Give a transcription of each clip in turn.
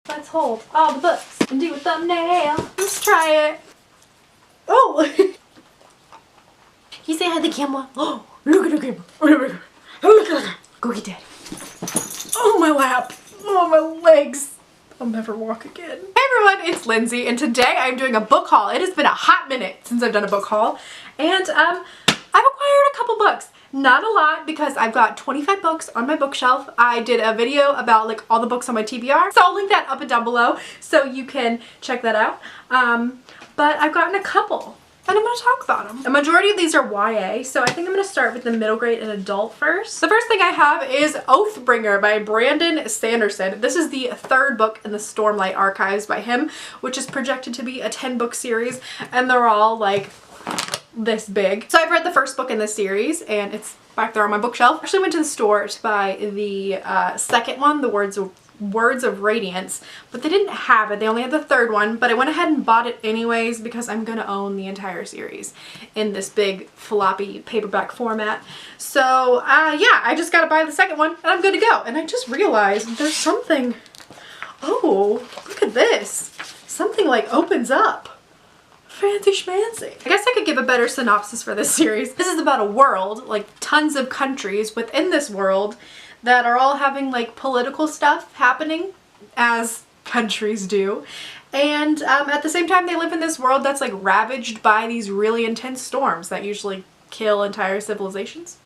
Let's hold all the books and do a thumbnail. Let's try it. Oh! You say hi to the camera. Oh, look at the camera. Look at her. Go get daddy. Oh, my lap. Oh, my legs. I'll never walk again. Hey everyone, it's Lindsay, and today I'm doing a book haul. It has been a hot minute since I've done a book haul, and I've acquired a couple books. Not a lot because I've got 25 books on my bookshelf. I did a video about like all the books on my TBR, so I'll link that up and down below so you can check that out. But I've gotten a couple, and I'm going to talk about them. A majority of these are YA, so I think I'm going to start with the middle grade and adult first. The first thing I have is Oathbringer by Brandon Sanderson. This is the third book in the Stormlight Archives by him, which is projected to be a 10-book series, and they're all like this big. So I've read the first book in this series, and it's back there on my bookshelf. I actually went to the store to buy the second one, the Words of Radiance, but they didn't have it. They only had the third one, but I went ahead and bought it anyways because I'm gonna own the entire series in this big floppy paperback format. So yeah, I just gotta buy the second one and I'm good to go. And I just realized there's something, oh, look at this. Something like opens up. Fancy schmancy. I guess I could give a better synopsis for this series. This is about a world, like tons of countries within this world that are all having like political stuff happening, as countries do. And at the same time they live in this world that's like ravaged by these really intense storms that usually kill entire civilizations.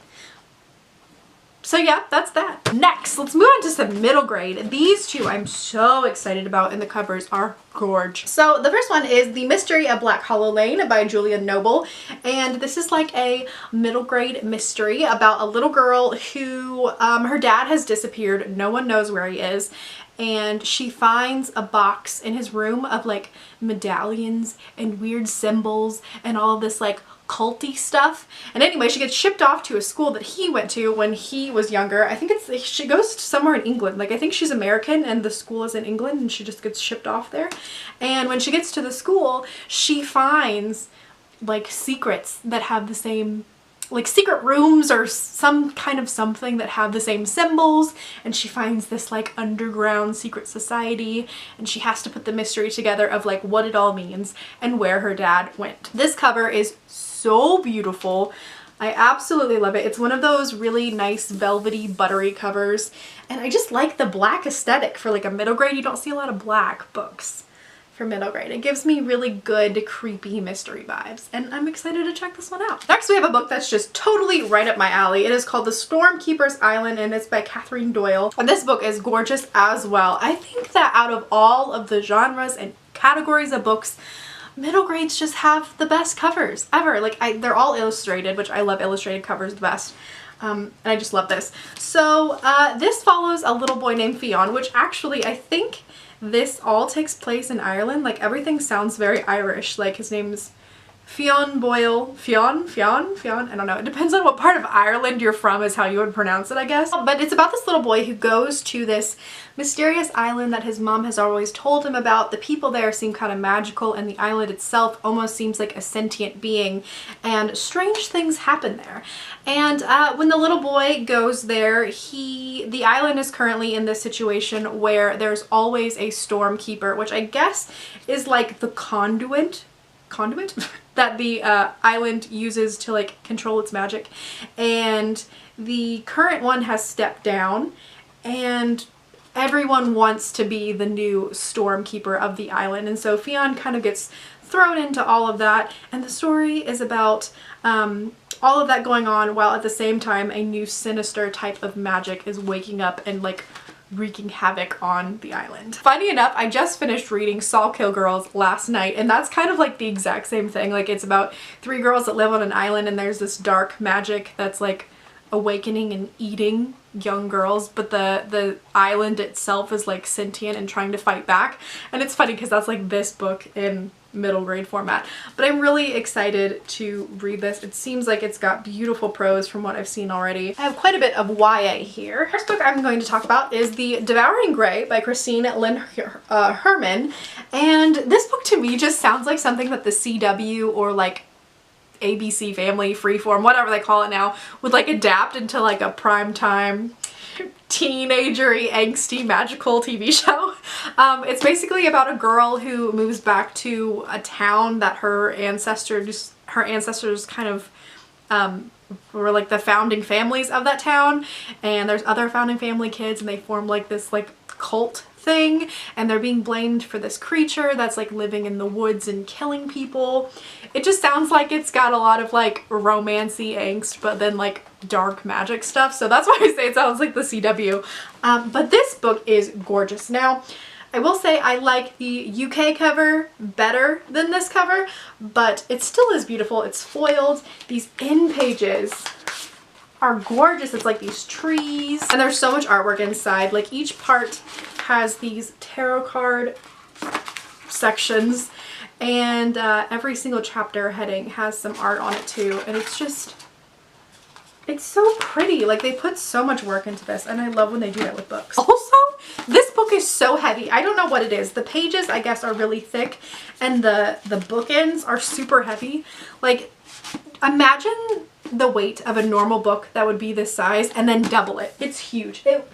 So yeah, that's that. Next, let's move on to some middle grade. These two I'm so excited about, and the covers are gorge. So the first one is The Mystery of Black Hollow Lane by Julia Noble, and this is like a middle grade mystery about a little girl who her dad has disappeared. No one knows where he is, and she finds a box in his room of like medallions and weird symbols and all of this like culty stuff. And anyway, she gets shipped off to a school that he went to when he was younger. I think she goes to somewhere in England. Like I think she's American and the school is in England, and she just gets shipped off there. And when she gets to the school, she finds like secrets that have the same, like secret rooms or some kind of something that have the same symbols, and she finds this like underground secret society, and she has to put the mystery together of like what it all means and where her dad went. This cover is so beautiful. I absolutely love it. It's one of those really nice velvety buttery covers, and I just like the black aesthetic for like a middle grade. You don't see a lot of black books for middle grade. It gives me really good creepy mystery vibes, and I'm excited to check this one out. Next we have a book that's just totally right up my alley. It is called The Stormkeeper's Island, and it's by Catherine Doyle, and this book is gorgeous as well. I think that out of all of the genres and categories of books, middle grades just have the best covers ever. Like they're all illustrated, which I love illustrated covers the best. And I just love this. So this follows a little boy named Fionn, which actually I think this all takes place in Ireland. Like everything sounds very Irish. Like his name's Fionn Boyle. Fionn? I don't know. It depends on what part of Ireland you're from is how you would pronounce it, I guess. But it's about this little boy who goes to this mysterious island that his mom has always told him about. The people there seem kind of magical, and the island itself almost seems like a sentient being, and strange things happen there. And when the little boy goes there, the island is currently in this situation where there's always a storm keeper, which I guess is like the conduit that the island uses to like control its magic. And the current one has stepped down, and everyone wants to be the new stormkeeper of the island. And so Fionn kind of gets thrown into all of that, and the story is about all of that going on while at the same time a new sinister type of magic is waking up and like wreaking havoc on the island. Funny enough, I just finished reading Saw Kill Girls last night, and that's kind of like the exact same thing. Like it's about 3 girls that live on an island, and there's this dark magic that's like awakening and eating young girls, but the island itself is like sentient and trying to fight back. And it's funny because that's like this book in middle grade format. But I'm really excited to read this. It seems like it's got beautiful prose from what I've seen already. I have quite a bit of YA here. First book I'm going to talk about is The Devouring Grey by Christine Lynn Herman. And this book to me just sounds like something that the CW or like ABC Family, Freeform, whatever they call it now, would like adapt into like a primetime teenagery, angsty, magical TV show. It's basically about a girl who moves back to a town that her ancestors kind of were like the founding families of that town, and there's other founding family kids, and they form like this like cult thing, and they're being blamed for this creature that's like living in the woods and killing people. It just sounds like it's got a lot of like romancy angst, but then like dark magic stuff, so that's why I say it sounds like the CW. But this book is gorgeous. Now I will say I like the UK cover better than this cover, but it still is beautiful. It's foiled. These end pages are gorgeous. It's like these trees, and there's so much artwork inside. Like each part has these tarot card sections, and every single chapter heading has some art on it too, and it's just, it's so pretty. Like they put so much work into this, and I love when they do that with books. Also, this book is so heavy. I don't know what it is. The pages, I guess, are really thick, and the bookends are super heavy. Like imagine the weight of a normal book that would be this size and then double it. It's huge. It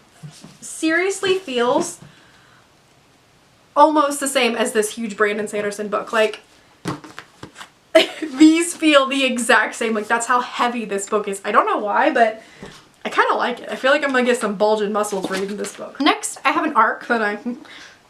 seriously feels almost the same as this huge Brandon Sanderson book. Like these feel the exact same. Like that's how heavy this book is. I don't know why, but I kind of like it. I feel like I'm gonna get some bulging muscles reading this book. Next, I have an arc that I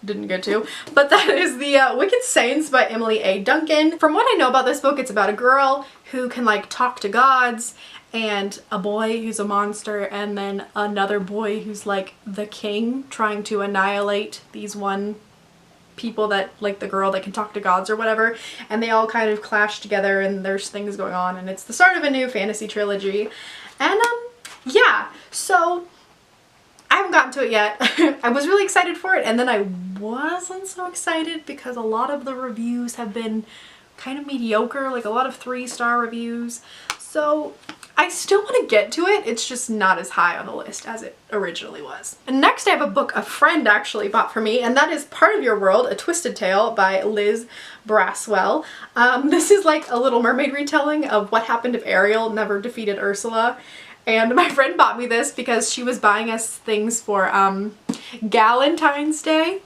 didn't get to, but that is the Wicked Saints by Emily A. Duncan. From what I know about this book, it's about a girl who can like talk to gods, and a boy who's a monster, and then another boy who's like the king trying to annihilate these one people that like the girl that can talk to gods or whatever, and they all kind of clash together, and there's things going on, and it's the start of a new fantasy trilogy. And yeah, so I haven't gotten to it yet. I was really excited for it, and then I wasn't so excited because a lot of the reviews have been kind of mediocre, like a lot of 3-star reviews. So I still want to get to it. It's just not as high on the list as it originally was. And next I have a book a friend actually bought for me, and that is Part of Your World, A Twisted Tale by Liz Braswell. This is like a Little Mermaid retelling of what happened if Ariel never defeated Ursula. And my friend bought me this because she was buying us things for Galentine's Day.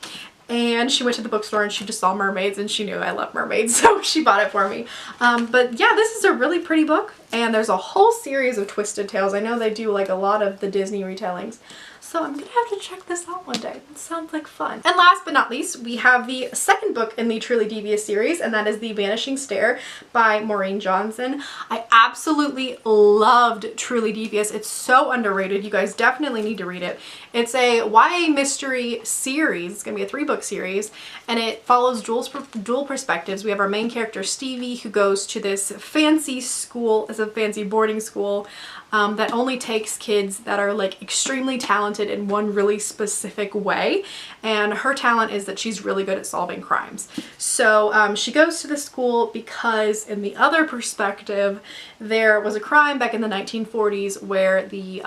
And she went to the bookstore and she just saw mermaids, and she knew I love mermaids, so she bought it for me. But yeah, this is a really pretty book, and there's a whole series of Twisted Tales. I know they do like a lot of the Disney retellings, so I'm gonna have to check this out one day. It sounds like fun. And last but not least, we have the second book in the Truly Devious series, and that is The Vanishing Star by Maureen Johnson. I absolutely loved Truly Devious. It's so underrated. You guys definitely need to read it. It's a YA mystery series. It's gonna be a 3-book series, and it follows dual perspectives. We have our main character Stevie, who goes to this fancy school, it's a fancy boarding school, that only takes kids that are like extremely talented in one really specific way, and her talent is that she's really good at solving crimes. So she goes to the school because in the other perspective there was a crime back in the 1940s where the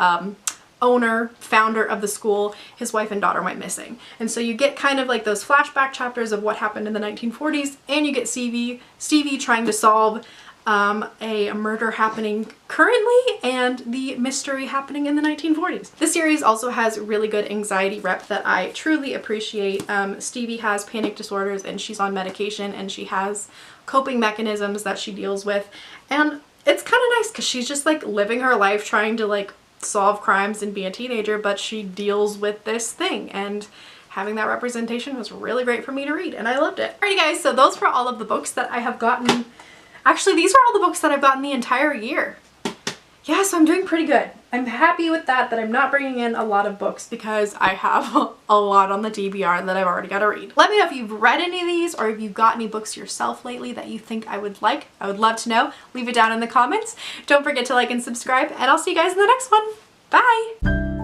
founder of the school, his wife and daughter went missing. And so you get kind of like those flashback chapters of what happened in the 1940s, and you get Stevie trying to solve a murder happening currently and the mystery happening in the 1940s. This series also has really good anxiety rep that I truly appreciate. Stevie has panic disorders, and she's on medication, and she has coping mechanisms that she deals with, and it's kind of nice because she's just like living her life trying to like solve crimes and be a teenager, but she deals with this thing, and having that representation was really great for me to read, and I loved it. Alrighty guys, so those were all of the books that I have gotten. Actually, these are all the books that I've gotten the entire year. Yeah, so I'm doing pretty good. I'm happy with that I'm not bringing in a lot of books because I have a lot on the TBR that I've already got to read. Let me know if you've read any of these, or if you've got any books yourself lately that you think I would like. I would love to know. Leave it down in the comments. Don't forget to like and subscribe, and I'll see you guys in the next one. Bye!